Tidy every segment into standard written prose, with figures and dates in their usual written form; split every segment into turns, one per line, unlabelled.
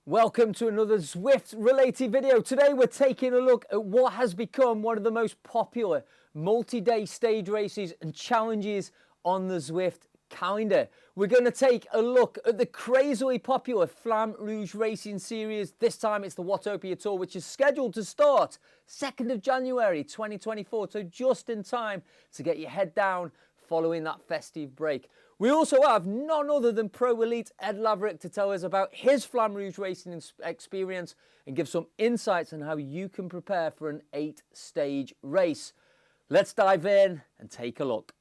Welcome to another Zwift related video. Today we're taking a look at what has become one of the most popular multi-day stage races and challenges on the Zwift calendar. We're going to take a look at the crazily popular Flamme Rouge Racing series. This time it's the Watopia Tour, which is scheduled to start 2nd of January 2024, so just in time to get your head down following that festive break. We also have none other than Pro Elite Ed Laverak to tell us about his Flamme Rouge racing experience and give some insights on how you can prepare for an 8-stage race. Let's dive in and take a look.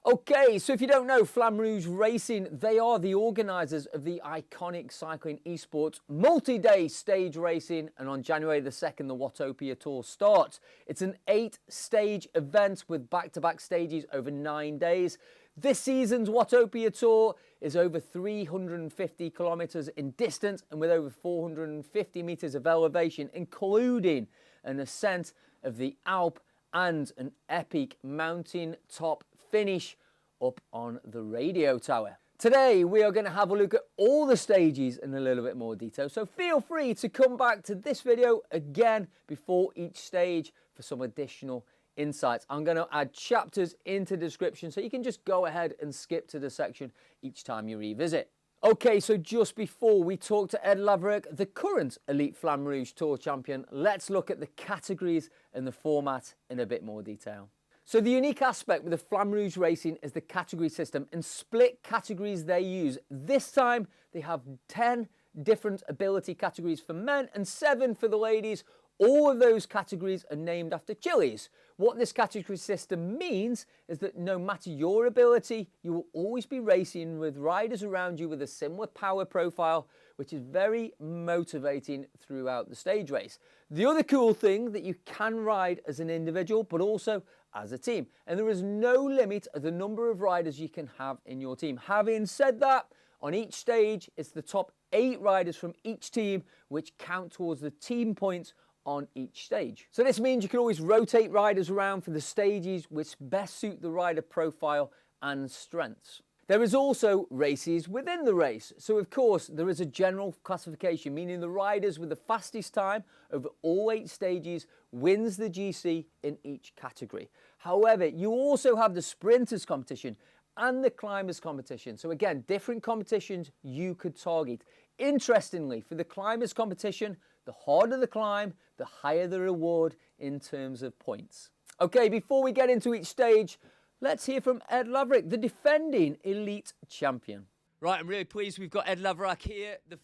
Okay, so if you don't know, Flamme Rouge Racing, they are the organisers of the iconic cycling esports multi-day stage racing, and on January the 2nd, the Watopia Tour starts. It's an 8-stage event with back-to-back stages over 9 days. This season's Watopia Tour is over 350 kilometres in distance and with over 450 metres of elevation, including an ascent of the Alp and an epic mountain top finish up on the radio tower. Today we are going to have a look at all the stages in a little bit more detail, so feel free to come back to this video again before each stage for some additional insights. I'm going to add chapters into the description so you can just go ahead and skip to the section each time you revisit. Okay, so just before we talk to Ed Laverak, the current Elite Flamme Rouge Tour champion, let's look at the categories and the format in a bit more detail. So the unique aspect with the Flamme Rouge Racing is the category system and split categories they use. This time they have 10 different ability categories for men and 7 for the ladies. All of those categories are named after chilies. What this category system means is that no matter your ability, you will always be racing with riders around you with a similar power profile, which is very motivating throughout the stage race. The other cool thing that you can ride as an individual, but also as a team. And there is no limit of the number of riders you can have in your team. Having said that, on each stage, it's the top 8 riders from each team which count towards the team points on each stage. So this means you can always rotate riders around for the stages which best suit the rider profile and strengths. There is also races within the race. So of course there is a general classification, meaning the riders with the fastest time over all 8 stages wins the GC in each category. However, you also have the sprinters competition and the climbers competition. So again, different competitions you could target. Interestingly, for the climbers competition, the harder the climb, the higher the reward in terms of points. Okay, before we get into each stage, let's hear from Ed Laverak, the defending elite champion. Right, I'm really pleased we've got Ed Laverak here, the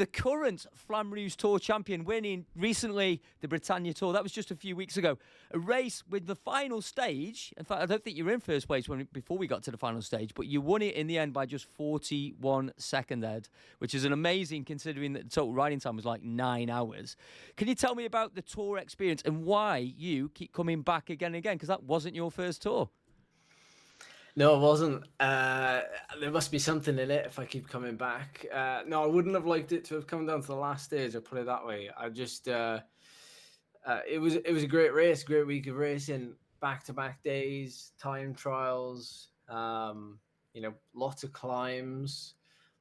current Flamme Rouge Tour champion, winning recently the Britannia Tour. That was just a few weeks ago. A race with the final stage. In fact, I don't think you were in first place before we got to the final stage, but you won it in the end by just 41 seconds, Ed, which is an amazing considering that the total riding time was like 9 hours. Can you tell me about the tour experience and why you keep coming back again and again? Because that wasn't your first tour.
No, it wasn't. There must be something in it if I keep coming back. No, I wouldn't have liked it to have come down to the last stage, I'll put it that way. I just, it was a great race, great week of racing, back-to-back days, time trials, lots of climbs,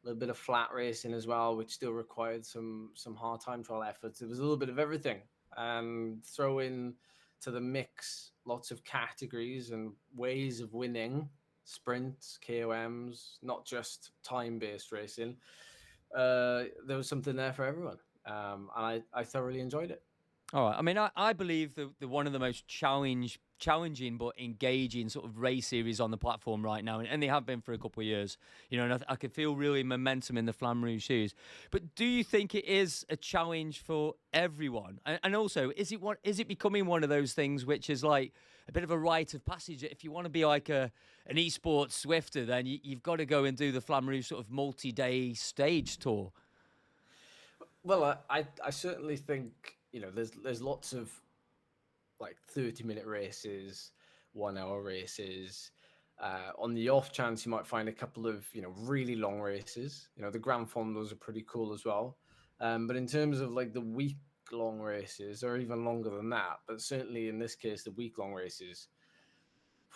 a little bit of flat racing as well, which still required some hard time trial efforts. It was a little bit of everything. And throw in to the mix lots of categories and ways of winning. Sprints, KOMs, not just time-based racing. There was something there for everyone, and I thoroughly enjoyed it.
All right. I mean, I believe the one of the most challenging but engaging sort of race series on the platform right now, and they have been for a couple of years. You know, and I can feel really momentum in the Flamme Rouge series. But do you think it is a challenge for everyone? And also, is it becoming one of those things which is like a bit of a rite of passage? If you want to be like an esports Zwifter, then you've got to go and do the Flamme Rouge sort of multi-day stage tour.
Well, I certainly think, there's lots of like 30-minute races, 1-hour races. On the off chance, you might find a couple of, really long races. The Grand Fondos are pretty cool as well. But in terms of like the week-long races, or even longer than that, but certainly in this case, the week-long races,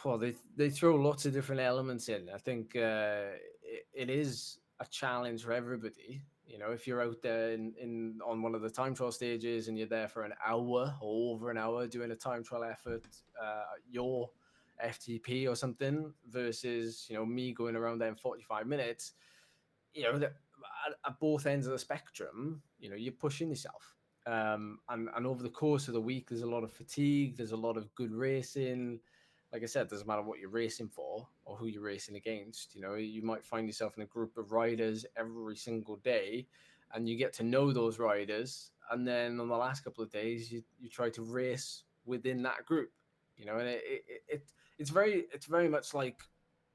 well, they throw lots of different elements in. I think it is a challenge for everybody. You know, if you're out there in on one of the time trial stages and you're there for an hour or over an hour doing a time trial effort, your FTP or something versus, you know, me going around there in 45 minutes, you know, at both ends of the spectrum, you know, you're pushing yourself. And over the course of the week, there's a lot of fatigue, there's a lot of good racing. Like I said, doesn't matter what you're racing for or who you're racing against. You know, you might find yourself in a group of riders every single day, and you get to know those riders. And then on the last couple of days, you try to race within that group. You know, and it's very much like,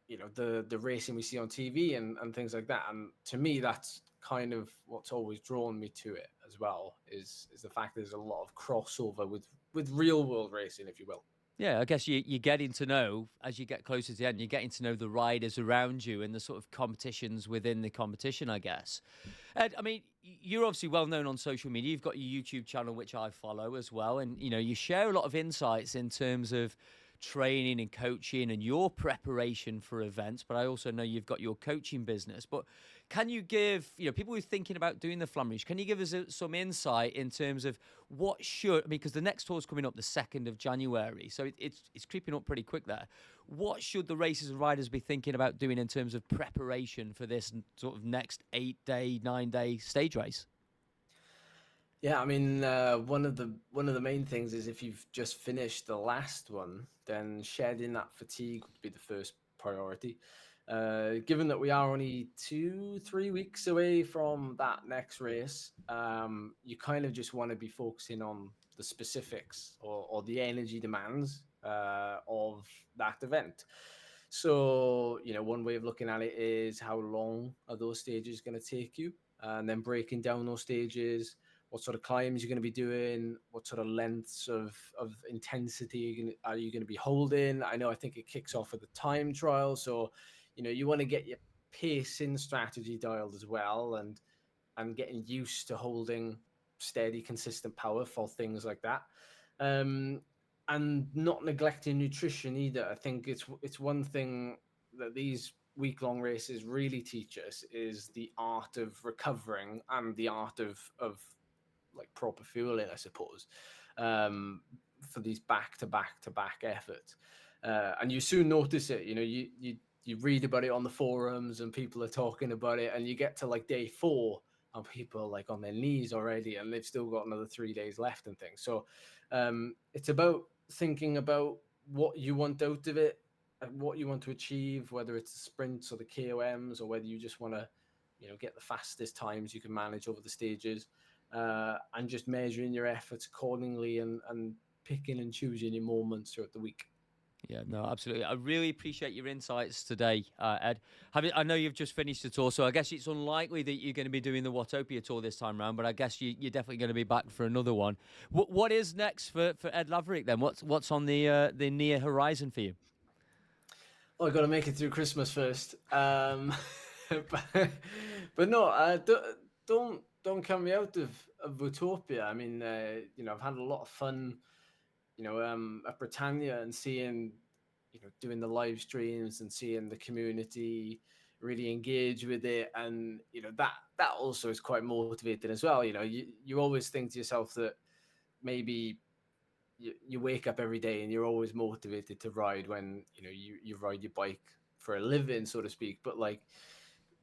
you know, the racing we see on TV and things like that. And to me, that's kind of what's always drawn me to it as well, is the fact there's a lot of crossover with real world racing, if you will.
Yeah, I guess you're getting to know, as you get closer to the end, you're getting to know the riders around you and the sort of competitions within the competition, I guess. Ed, I mean, you're obviously well known on social media. You've got your YouTube channel, which I follow as well. And, you know, you share a lot of insights in terms of training and coaching and your preparation for events, but I also know you've got your coaching business. But can you give, you know, people who are thinking about doing the Flamme Rouge, can you give us some insight in terms of what should, I mean, because the next tour is coming up the 2nd of January, so it's creeping up pretty quick there. What should the racers and riders be thinking about doing in terms of preparation for this sort of next 8-day, 9-day stage race?
Yeah, I mean, one of the main things is if you've just finished the last one, then shedding that fatigue would be the first priority. Given that we are only 2-3 weeks away from that next race, you kind of just want to be focusing on the specifics or the energy demands of that event. So, you know, one way of looking at it is how long are those stages going to take you, and then breaking down those stages. What sort of climbs you're going to be doing, what sort of lengths of intensity are you going to be holding. I think it kicks off with the time trial. So, you know, you want to get your pacing strategy dialed as well, and getting used to holding steady, consistent power for things like that. And not neglecting nutrition either. I think it's one thing that these week-long races really teach us is the art of recovering and the art of like proper fueling, I suppose, for these back-to-back efforts. And you soon notice it. You know, you read about it on the forums and people are talking about it, and you get to like day 4 and people are like on their knees already, and they've still got another 3 days left and things. So it's about thinking about what you want out of it, and what you want to achieve, whether it's the sprints or the KOMs, or whether you just want to, you know, get the fastest times you can manage over the stages. And just measuring your efforts accordingly, and picking and choosing your moments throughout the week.
Yeah, no, absolutely. I really appreciate your insights today, Ed. I know you've just finished the tour, so I guess it's unlikely that you're going to be doing the Watopia tour this time round, but I guess you're definitely going to be back for another one. What is next for Ed Laverak then? What's on the near horizon for you?
Well, I've got to make it through Christmas first. But no, don't count me out of Watopia. I mean, you know, I've had a lot of fun, you know, at Britannia, and seeing, you know, doing the live streams and seeing the community really engage with it. And, you know, that also is quite motivating as well. You know, you always think to yourself that maybe you wake up every day and you're always motivated to ride when, you know, you ride your bike for a living, so to speak. But like,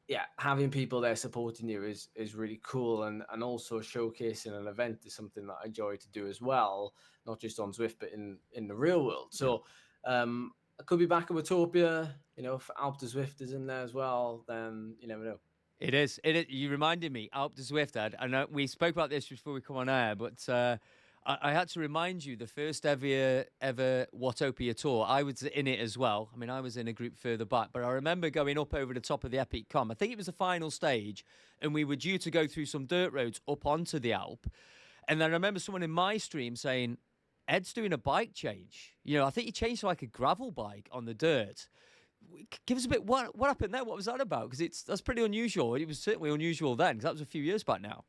yeah, having people there supporting you is really cool, and also showcasing an event is something that I enjoy to do as well, not just on Zwift but in the real world. So I could be back at Watopia. You know, if Alp de Zwift is in there as well, then you never know.
It is. You reminded me, Alp de Zwift, Ed. I know we spoke about this before we come on air, but I had to remind you, the first ever Watopia tour, I was in it as well. I mean, I was in a group further back, but I remember going up over the top of the Epic Com. I think it was the final stage, and we were due to go through some dirt roads up onto the Alp. And then I remember someone in my stream saying, Ed's doing a bike change. You know, I think he changed to like a gravel bike on the dirt. Give us a bit, what happened there? What was that about? Because that's pretty unusual. It was certainly unusual then, because that was a few years back now.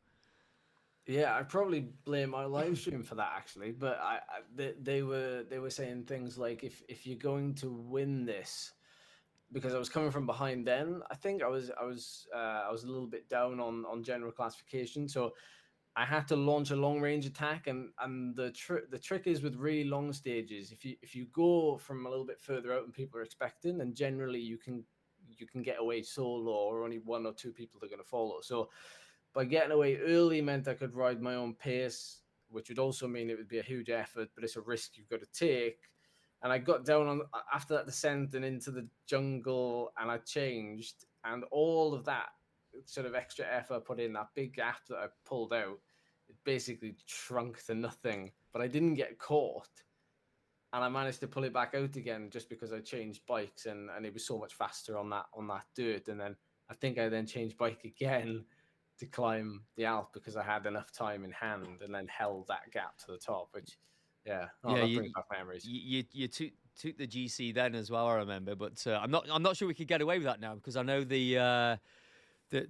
Yeah, I probably blame my live stream for that actually, but they were saying things like if you're going to win this, because I was coming from behind then. I think I was a little bit down on general classification, so I had to launch a long range attack, and the trick is with really long stages. If you go from a little bit further out than people are expecting, then generally you can get away solo, or only one or two people are going to follow. So by getting away early meant I could ride my own pace, which would also mean it would be a huge effort, but it's a risk you've got to take. And I got down on after that descent and into the jungle, and I changed, and all of that sort of extra effort I put in, that big gap that I pulled out, it basically shrunk to nothing. But I didn't get caught, and I managed to pull it back out again just because I changed bikes, and it was so much faster on that dirt. And then I think I then changed bike again to climb the Alp because I had enough time in hand, and then held that gap to the top, which, yeah, oh,
Yeah,
that brings back memories.
you took the GC then as well, I remember, but I'm not sure we could get away with that now, because I know the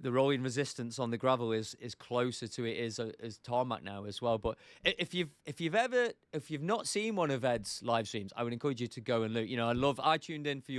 rolling resistance on the gravel is closer to it is as tarmac now as well. But if you've not seen one of Ed's live streams, I would encourage you to go and look. You know, I tuned in for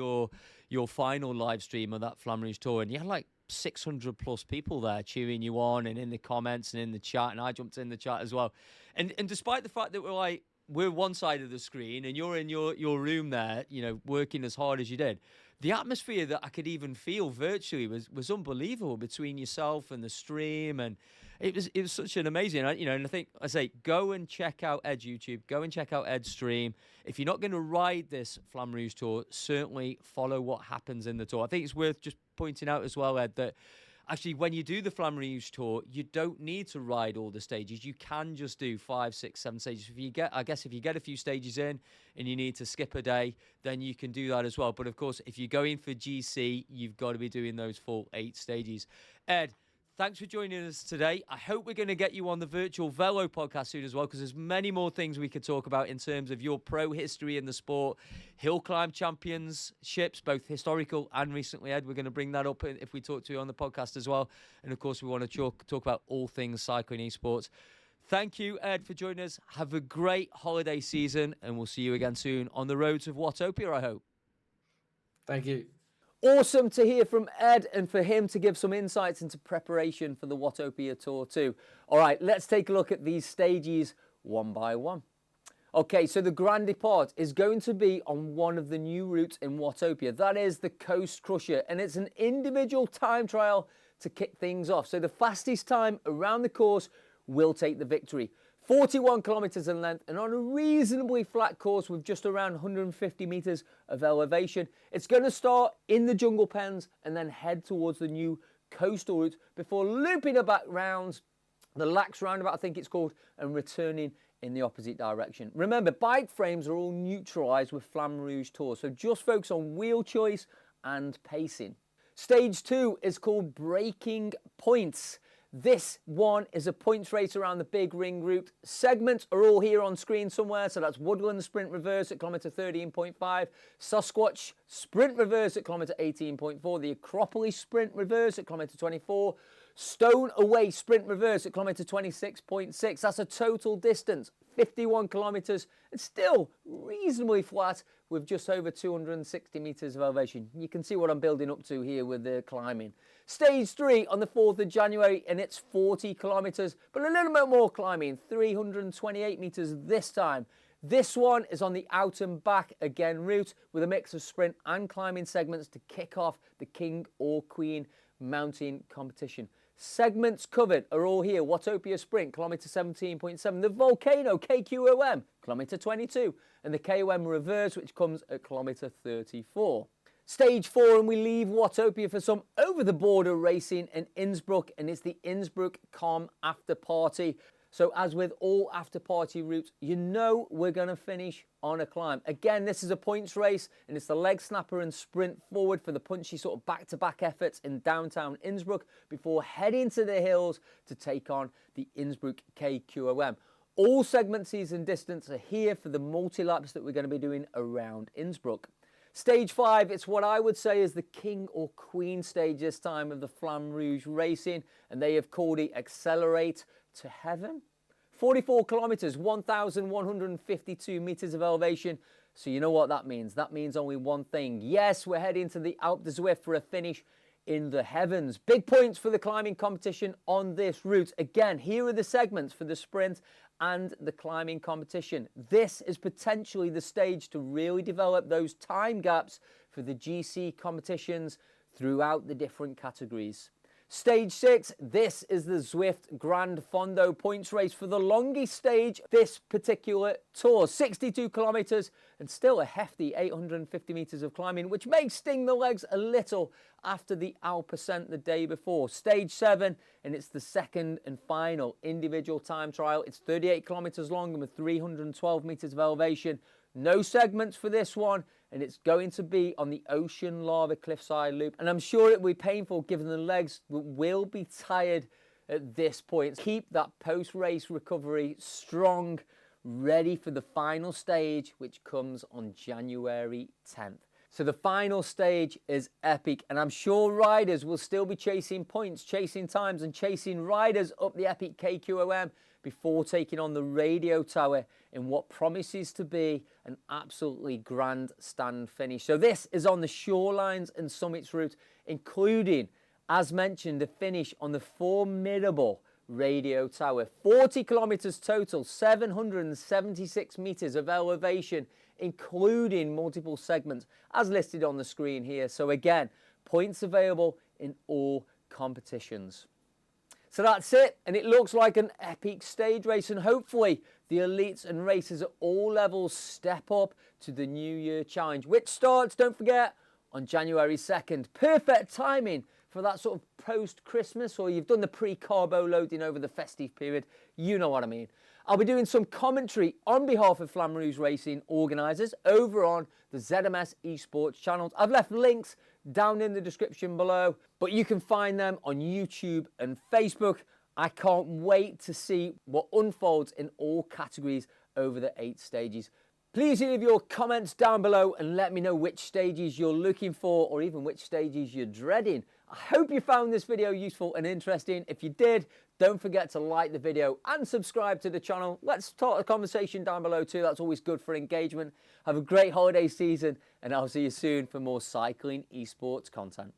your final live stream of that Flamme Rouge tour, and you had like 600 plus people there cheering you on, and in the comments and in the chat, and I jumped in the chat as well. And despite the fact that we're one side of the screen and you're in your room there, you know, working as hard as you did, the atmosphere that I could even feel virtually was unbelievable between yourself and the stream, and it was such an amazing, you know. And I think I say, go and check out Ed's YouTube, go and check out Ed's stream. If you're not going to ride this Flamme Rouge tour, certainly follow what happens in the tour. I think it's worth just pointing out as well, Ed, that actually, when you do the Flamme Rouge tour, you don't need to ride all the stages. You can just do 5, 6, 7 stages. If you get a few stages in and you need to skip a day, then you can do that as well. But of course, if you're going for GC, you've got to be doing those full 8 stages. Ed, thanks for joining us today. I hope we're going to get you on the Virtual Velo podcast soon as well, because there's many more things we could talk about in terms of your pro history in the sport, hill climb championships, both historical and recently, Ed. We're going to bring that up if we talk to you on the podcast as well. And of course, we want to talk about all things cycling esports. Thank you, Ed, for joining us. Have a great holiday season, and we'll see you again soon on the roads of Watopia, I hope.
Thank you.
Awesome to hear from Ed, and for him to give some insights into preparation for the Watopia Tour too. All right, let's take a look at these stages one by one. Okay, so the Grand Depart is going to be on one of the new routes in Watopia. That is the Coast Crusher, and it's an individual time trial to kick things off. So the fastest time around the course will take the victory. 41 kilometres in length, and on a reasonably flat course with just around 150 metres of elevation. It's going to start in the jungle pens and then head towards the new coastal route before looping it back round the lax roundabout, I think it's called, and returning in the opposite direction. Remember, bike frames are all neutralised with Flamme Rouge Tour, so just focus on wheel choice and pacing. Stage 2 is called Breaking Points. This one is a points race around the big ring route. Segments are all here on screen somewhere. So that's Woodland Sprint Reverse at kilometre 13.5, Sasquatch Sprint Reverse at kilometre 18.4, the Acropolis Sprint Reverse at kilometre 24, Stone Away Sprint Reverse at kilometre 26.6. That's a total distance, 51 kilometres. It's still reasonably flat with just over 260 metres of elevation. You can see what I'm building up to here with the climbing. Stage 3 on the 4th of January, and it's 40 kilometres, but a little bit more climbing, 328 metres this time. This one is on the out and back again route with a mix of sprint and climbing segments to kick off the King or Queen mountain competition. Segments covered are all here. Watopia Sprint, kilometre 17.7. The Volcano KQOM, kilometre 22. And the KOM Reverse, which comes at kilometre 34. Stage 4, and we leave Watopia for some over-the-border racing in Innsbruck, and it's the Innsbruck Com After Party. So as with all after-party routes, you know we're going to finish on a climb. Again, this is a points race, and it's the leg snapper and sprint forward for the punchy sort of back-to-back efforts in downtown Innsbruck before heading to the hills to take on the Innsbruck KQOM. All segments and distance are here for the multi-laps that we're going to be doing around Innsbruck. Stage 5, it's what I would say is the King or Queen stage this time of the Flamme Rouge Racing, and they have called it Accelerate to heaven. 44 kilometres, 1,152 metres of elevation. So you know what that means. That means only one thing. Yes, we're heading to the Alpe d'Huez for a finish in the heavens. Big points for the climbing competition on this route. Again, here are the segments for the sprint and the climbing competition. This is potentially the stage to really develop those time gaps for the GC competitions throughout the different categories. Stage 6, this is the Zwift Grand Fondo points race for the longest stage this particular tour. 62 kilometres and still a hefty 850 metres of climbing, which may sting the legs a little after the Alpe ascent the day before. Stage 7, and it's the second and final individual time trial. It's 38 kilometres long and with 312 metres of elevation. No segments for this one, and it's going to be on the Ocean Lava Cliffside Loop. And I'm sure it will be painful given the legs will be tired at this point. Keep that post-race recovery strong, ready for the final stage, which comes on January 10th. So the final stage is epic, and I'm sure riders will still be chasing points, chasing times, and chasing riders up the epic KQOM before taking on the radio tower in what promises to be an absolutely grandstand finish. So this is on the Shorelines and Summits route, including, as mentioned, the finish on the formidable radio tower. 40 kilometres total, 776 metres of elevation, including multiple segments, as listed on the screen here. So again, points available in all competitions. So that's it, and it looks like an epic stage race, and hopefully the elites and racers at all levels step up to the New Year Challenge, which starts, don't forget, on January 2nd. Perfect timing for that sort of post-Christmas, or you've done the pre-carbo loading over the festive period. You know what I mean. I'll be doing some commentary on behalf of Flamme Rouge Racing organisers over on the ZMS Esports channels. I've left links down in the description below, but you can find them on YouTube and Facebook. I can't wait to see what unfolds in all categories over the 8 stages. Please leave your comments down below and let me know which stages you're looking for, or even which stages you're dreading. I hope you found this video useful and interesting. If you did, don't forget to like the video and subscribe to the channel. Let's start a conversation down below too. That's always good for engagement. Have a great holiday season, and I'll see you soon for more cycling esports content.